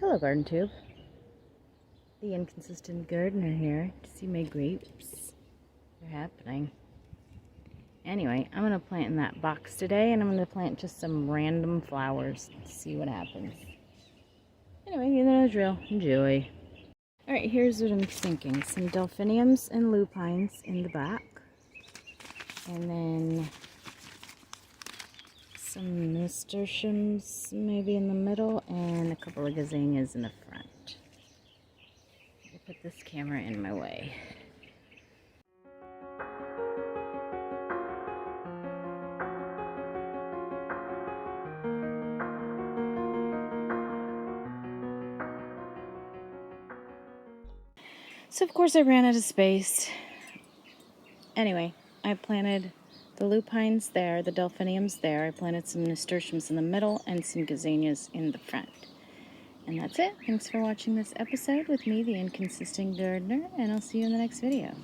Hello, Garden Tube. The inconsistent gardener here to see my grapes. They're happening. Anyway, I'm going to plant in that box today, and I'm going to plant just some random flowers to see what happens. Anyway, you know the drill. Enjoy. Alright, here's what I'm thinking. Some Delphiniums and Lupines in the back. And then some Nasturtiums maybe in the middle, and a couple of Gazanias in the front. I'll put this camera in my way. So of course I ran out of space. Anyway, I planted the Lupines there, the Delphiniums there. I planted some Nasturtiums in the middle and some Gazanias in the front. And that's it. Thanks for watching this episode with me, the Inconsistent Gardener, and I'll see you in the next video.